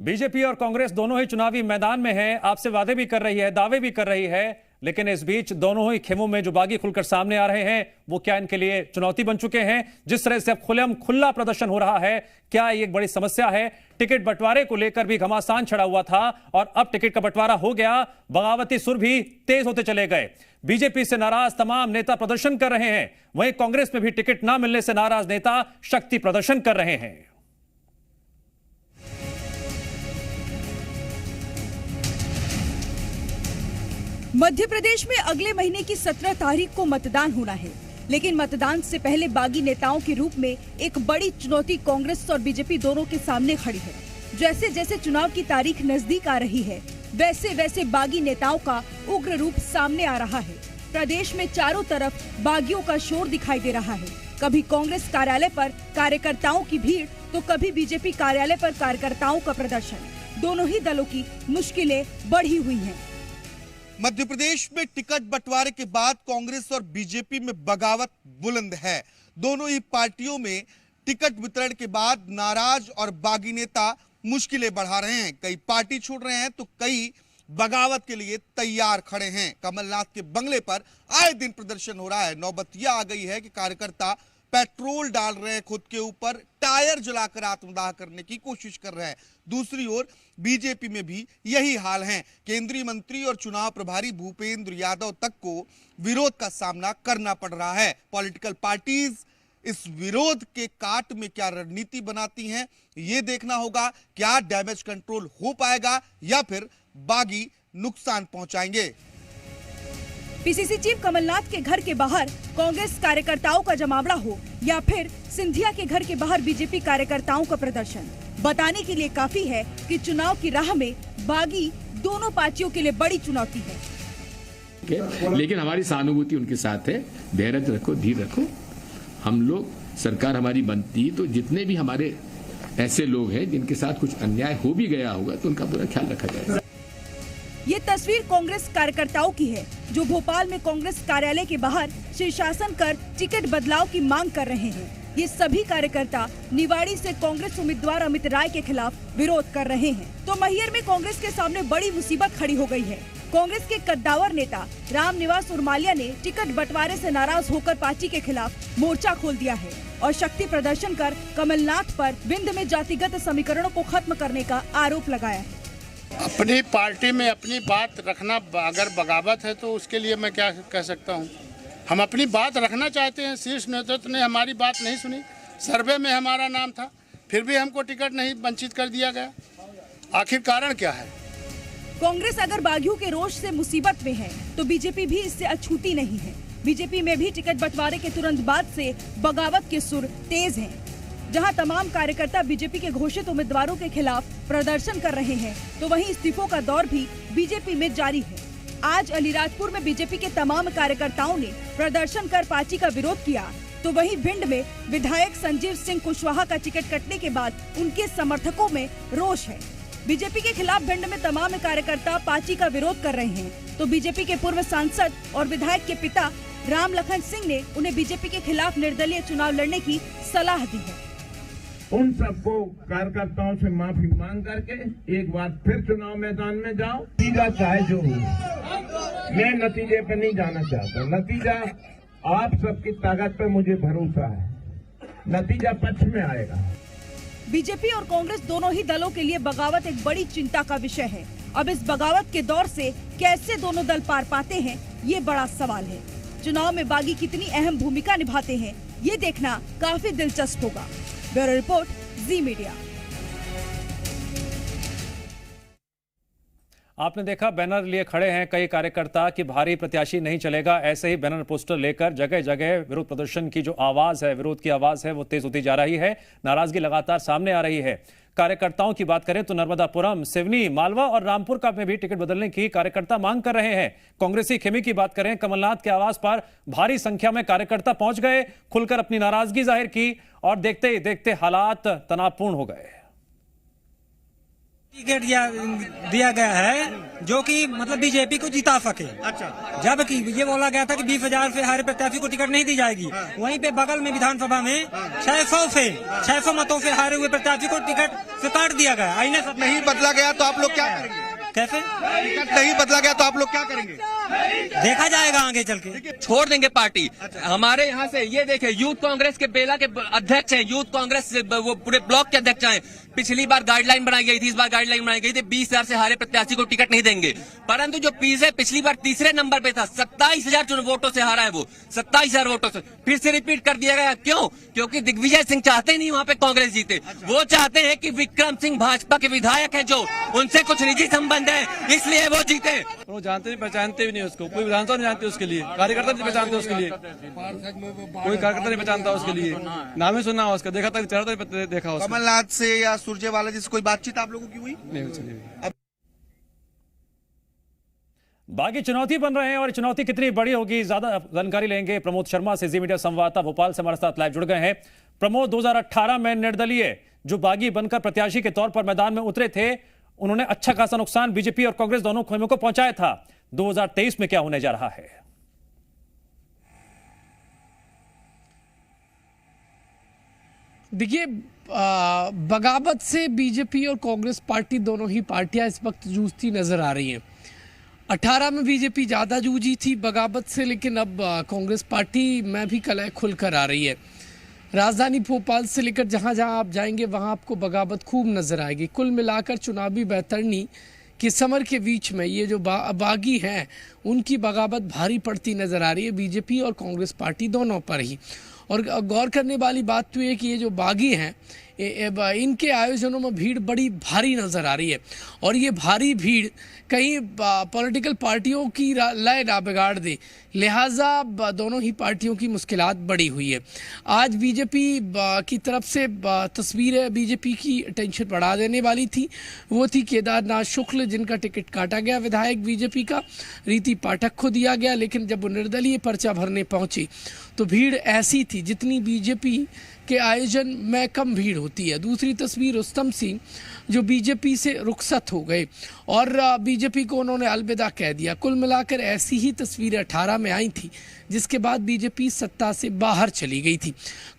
BJP और कांग्रेस दोनों ही चुनावी मैदान में हैं, आपसे वादे भी कर रही है, दावे भी कर रही है, लेकिन इस बीच दोनों ही खेमों में जो बागी खुलकर सामने आ रहे हैं वो क्या इनके लिए चुनौती बन चुके हैं? जिस तरह से अब खुला प्रदर्शन हो रहा है, क्या ये एक बड़ी समस्या है? टिकट बंटवारे को लेकर भी घमासान छड़ा हुआ था और अब टिकट का बंटवारा हो गया, बगावती सुर भी तेज होते चले गए। बीजेपी से नाराज तमाम नेता प्रदर्शन कर रहे हैं, वहीं कांग्रेस में भी टिकट ना मिलने से नाराज नेता शक्ति प्रदर्शन कर रहे हैं। मध्य प्रदेश में अगले महीने की 17 तारीख को मतदान होना है, लेकिन मतदान से पहले बागी नेताओं के रूप में एक बड़ी चुनौती कांग्रेस और बीजेपी दोनों के सामने खड़ी है। जैसे जैसे चुनाव की तारीख नजदीक आ रही है, वैसे वैसे बागी नेताओं का उग्र रूप सामने आ रहा है। प्रदेश में चारों तरफ बागियों का शोर दिखाई दे रहा है। कभी कांग्रेस कार्यालय पर कार्यकर्ताओं की भीड़, तो कभी बीजेपी कार्यालय पर कार्यकर्ताओं का प्रदर्शन। दोनों ही दलों की मुश्किलें बढ़ी हुई हैं। मध्य प्रदेश में टिकट बंटवारे के बाद कांग्रेस और बीजेपी में बगावत बुलंद है। दोनों ही पार्टियों में टिकट वितरण के बाद नाराज और बागी नेता मुश्किलें बढ़ा रहे हैं। कई पार्टी छोड़ रहे हैं तो कई बगावत के लिए तैयार खड़े हैं। कमलनाथ के बंगले पर आए दिन प्रदर्शन हो रहा है। नौबत यह आ गई है कि कार्यकर्ता पेट्रोल डाल रहे हैं खुद के ऊपर, टायर जलाकर आत्मदाह करने की कोशिश कर रहे हैं। दूसरी ओर बीजेपी में भी यही हाल है। केंद्रीय मंत्री और चुनाव प्रभारी भूपेंद्र यादव तक को विरोध का सामना करना पड़ रहा है। पॉलिटिकल पार्टीज इस विरोध के काट में क्या रणनीति बनाती हैं, ये देखना होगा। क्या डैमेज कंट्रोल हो पाएगा या फिर बागी नुकसान पहुंचाएंगे। पीसीसी चीफ कमलनाथ के घर के बाहर कांग्रेस कार्यकर्ताओं का जमावड़ा हो या फिर सिंधिया के घर के बाहर बीजेपी कार्यकर्ताओं का प्रदर्शन, बताने के लिए काफी है कि चुनाव की राह में बागी दोनों पार्टियों के लिए बड़ी चुनौती है। लेकिन हमारी सहानुभूति उनके साथ है। धैर्य रखो, धीर रखो। हम लोग, सरकार हमारी बनती तो जितने भी हमारे ऐसे लोग हैं जिनके साथ कुछ अन्याय हो भी गया होगा तो उनका पूरा ख्याल रखा जाएगा। ये तस्वीर कांग्रेस कार्यकर्ताओं की है जो भोपाल में कांग्रेस कार्यालय के बाहर शीर्षासन कर टिकट बदलाव की मांग कर रहे हैं। ये सभी कार्यकर्ता निवाड़ी से कांग्रेस उम्मीदवार अमित राय के खिलाफ विरोध कर रहे हैं। तो मैहर में कांग्रेस के सामने बड़ी मुसीबत खड़ी हो गई है। कांग्रेस के कद्दावर नेता रामनिवास उर्मालिया ने टिकट बंटवारे से नाराज होकर पार्टी के खिलाफ मोर्चा खोल दिया है और शक्ति प्रदर्शन कर कमलनाथ पर विंध्य में जातिगत समीकरणों को खत्म करने का आरोप लगाया है। अपनी पार्टी में अपनी बात रखना अगर बगावत है तो उसके लिए मैं क्या कह सकता हूँ। हम अपनी बात रखना चाहते हैं। शीर्ष नेतृत्व ने हमारी बात नहीं सुनी। सर्वे में हमारा नाम था, फिर भी हमको टिकट नहीं वंचित कर दिया गया। आखिर कारण क्या है? कांग्रेस अगर बागियों के रोष से मुसीबत में है तो बीजेपी भी इससे अछूती नहीं है। बीजेपी में भी टिकट बंटवारे के तुरंत बाद से बगावत के सुर तेज हैं। जहां तमाम कार्यकर्ता बीजेपी के घोषित उम्मीदवारों के खिलाफ प्रदर्शन कर रहे हैं, तो वहीं इस्तीफों का दौर भी बीजेपी में जारी है। आज अलीराजपुर में बीजेपी के तमाम कार्यकर्ताओं ने प्रदर्शन कर पार्टी का विरोध किया, तो वहीं भिंड में विधायक संजीव सिंह कुशवाहा का टिकट कटने के बाद उनके समर्थकों में रोष है। बीजेपी के खिलाफ भिंड में तमाम कार्यकर्ता पार्टी का विरोध कर रहे हैं, तो बीजेपी के पूर्व सांसद और विधायक के पिता राम लखन सिंह ने उन्हें बीजेपी के खिलाफ निर्दलीय चुनाव लड़ने की सलाह दी है। उन सबको कार्यकर्ताओं से माफी मांग करके एक बार फिर चुनाव मैदान में जाओ। नतीजा चाहे जो हो, मैं नतीजे पे नहीं जाना चाहता। नतीजा आप सबकी ताकत पे मुझे भरोसा है, नतीजा पक्ष में आएगा। बीजेपी और कांग्रेस दोनों ही दलों के लिए बगावत एक बड़ी चिंता का विषय है। अब इस बगावत के दौर से कैसे दोनों दल पार पाते हैं, ये बड़ा सवाल है। चुनाव में बागी कितनी अहम भूमिका निभाते हैं, ये देखना काफी दिलचस्प होगा। ब्यूरो रिपोर्ट, जी मीडिया। आपने देखा बैनर लिए खड़े हैं कई कार्यकर्ता कि भारी प्रत्याशी नहीं चलेगा। ऐसे ही बैनर पोस्टर लेकर जगह जगह विरोध प्रदर्शन की जो आवाज है, विरोध की आवाज है, वो तेज होती जा रही है। नाराजगी लगातार सामने आ रही है। कार्यकर्ताओं की बात करें तो नर्मदापुरम, सिवनी, मालवा और रामपुर का में भी टिकट बदलने की कार्यकर्ता मांग कर रहे हैं। कांग्रेसी खेमे की बात करें, कमलनाथ के आवास पर भारी संख्या में कार्यकर्ता पहुंच गए, खुलकर अपनी नाराजगी जाहिर की और देखते ही देखते हालात तनावपूर्ण हो गए। टिकट दिया गया है जो कि मतलब बीजेपी को जिता सके। अच्छा, जबकि ये बोला गया था कि 20,000 से हारे प्रत्याशी को टिकट नहीं दी जाएगी। वहीं पे बगल में विधानसभा में 600 मतों से हारे हुए प्रत्याशी को टिकट से काट दिया गया। आईने सब नहीं बदला गया तो आप लोग क्या करेंगे? कैसे टिकट नहीं बदला गया तो आप लोग क्या करेंगे? देखा जाएगा आगे चल के। छोड़ देंगे पार्टी। हमारे यहाँ से ये देखे, यूथ कांग्रेस के बेला के अध्यक्ष हैं, यूथ कांग्रेस वो पूरे ब्लॉक के अध्यक्ष हैं। पिछली बार गाइडलाइन बनाई गई थी, इस बार गाइडलाइन बनाई गई थी 20,000 से हारे प्रत्याशी को टिकट नहीं देंगे। परंतु जो पिछली बार तीसरे नंबर पे था, 27,000 वोटों से हारा है वो, 27,000 वोटों से फिर से रिपीट कर दिया गया। क्यों? क्योंकि दिग्विजय सिंह चाहते नहीं वहाँ पे कांग्रेस जीते। वो चाहते हैं कि विक्रम सिंह भाजपा के विधायक है, जो उनसे कुछ निजी संबंध है, इसलिए वो जीते। वो जानते नहीं, पहचानते भी नहीं उसको, कोई विधानसभा नहीं जानते उसके लिए, कार्यकर्ता नहीं पहचानते उसके लिए, कोई कार्यकर्ता नहीं पहचानता उसके लिए, नाम ही सुना उसका, देखा था चेहरा तो देखा उसका। कमलनाथ से या सुरजेवाला जी से कोई बातचीत आप लोगों की हुई? नहीं चलिए। बागी चुनौती बन रहे हैं और चुनौती कितनी बड़ी होगी, ज्यादा जानकारी लेंगे प्रमोद शर्मा से, जी मीडिया संवाददाता भोपाल से हमारे साथ लाइव जुड़ गए हैं। प्रमोद, 2018 में निर्दलीय जो बागी बनकर प्रत्याशी के तौर पर मैदान में उतरे थे, उन्होंने अच्छा खासा नुकसान बीजेपी और कांग्रेस दोनों खेमों को पहुंचाया था। 2023 में क्या होने जा रहा है? देखिए, बगावत से बीजेपी और कांग्रेस पार्टी दोनों ही पार्टियां इस वक्त जूझती नजर आ रही हैं। 18 में बीजेपी ज़्यादा जूझी थी बगावत से, लेकिन अब कांग्रेस पार्टी में भी कलह खुलकर आ रही है। राजधानी भोपाल से लेकर जहां जहां आप जाएंगे वहां आपको बगावत खूब नजर आएगी। कुल मिलाकर चुनावी बैतरनी के समर के बीच में ये जो बागी हैं उनकी बगावत भारी पड़ती नजर आ रही है, बीजेपी और कांग्रेस पार्टी दोनों पर ही। और गौर करने वाली बात तो ये कि ये जो बागी हैं इनके आयोजनों में भीड़ बड़ी भारी नज़र आ रही है, और ये भारी भीड़ कहीं पॉलिटिकल पार्टियों की लय ना बिगाड़ दे, लिहाजा दोनों ही पार्टियों की मुश्किलात बढ़ी हुई है। आज बीजेपी की तरफ से तस्वीरें बीजेपी की टेंशन बढ़ा देने वाली थी, वो थी केदारनाथ शुक्ल, जिनका टिकट काटा गया विधायक बीजेपी का, रीति पाठक को दिया गया। लेकिन जब वो निर्दलीय पर्चा भरने पहुंची तो भीड़ ऐसी थी जितनी बीजेपी के आयोजन में कम भीड़ होती है। दूसरी तस्वीर रुस्तम सिंह जो बीजेपी से रुखसत हो गए और बीजेपी को उन्होंने अलविदा कह दिया। कुल मिलाकर ऐसी ही तस्वीरें 18 में आई थी, जिसके बाद बीजेपी सत्ता से बाहर चली गई थी।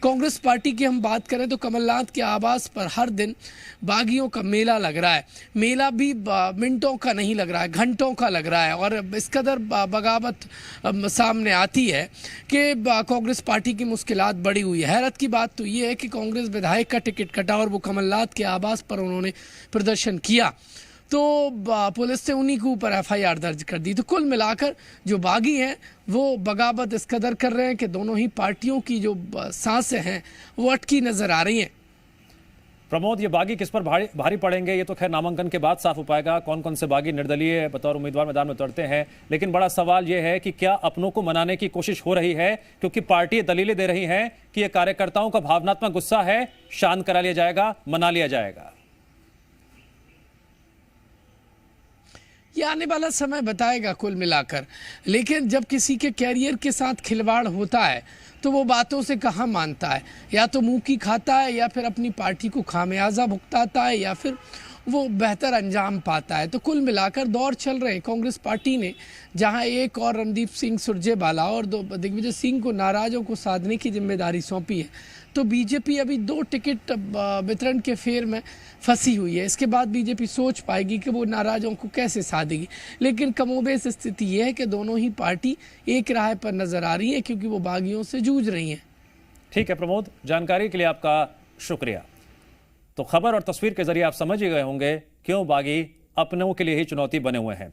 कांग्रेस पार्टी की हम बात करें तो कमलनाथ के आवास पर हर दिन बागियों का मेला लग रहा है। मेला भी मिनटों का नहीं लग रहा है, घंटों का लग रहा है, और इस कदर बगावत सामने आती है कि कांग्रेस पार्टी की मुश्किलात बढ़ी हुई है। हैरत की बात तो ये है कि कांग्रेस विधायक का टिकट कटा और वो कमलनाथ के आवास पर उन्होंने प्रदर्शन किया, तो पुलिस ने उन्हीं के ऊपर FIR दर्ज कर दी। तो कुल मिलाकर जो बागी हैं वो बगावत इस कदर कर रहे हैं कि दोनों ही पार्टियों की जो सांसें हैं वो अटकी नजर आ रही हैं। प्रमोद, ये बागी किस पर भारी पड़ेंगे ये तो खैर नामांकन के बाद साफ हो पाएगा, कौन कौन से बागी निर्दलीय बतौर उम्मीदवार मैदान में उतरते हैं। लेकिन बड़ा सवाल ये है कि क्या अपनों को मनाने की कोशिश हो रही है, क्योंकि पार्टी दलीलें दे रही हैं कि ये कार्यकर्ताओं का भावनात्मक गुस्सा है, शांत करा लिया जाएगा, मना लिया जाएगा। ये आने वाला समय बताएगा कुल मिलाकर, लेकिन जब किसी के कैरियर के साथ खिलवाड़ होता है तो वो बातों से कहाँ मानता है, या तो मुंह की खाता है या फिर अपनी पार्टी को खामियाजा भुगताता है या फिर वो बेहतर अंजाम पाता है। तो कुल मिलाकर दौर चल रहे हैं। कांग्रेस पार्टी ने जहां एक और रणदीप सिंह सुरजेवाला और 2 दिग्विजय सिंह को नाराजों को साधने की जिम्मेदारी सौंपी है, तो बीजेपी अभी 2 टिकट वितरण के फेर में फंसी हुई है। इसके बाद बीजेपी सोच पाएगी कि वो नाराजों को कैसे साधेगी। लेकिन कमोबेश स्थिति यह है कि दोनों ही पार्टी एक राह पर नजर आ रही है, क्योंकि वो बागियों से जूझ रही हैं। ठीक है प्रमोद, जानकारी के लिए आपका शुक्रिया। तो खबर और तस्वीर के जरिए आप समझ ही गए होंगे क्यों बागी अपनों के लिए ही चुनौती बने हुए हैं।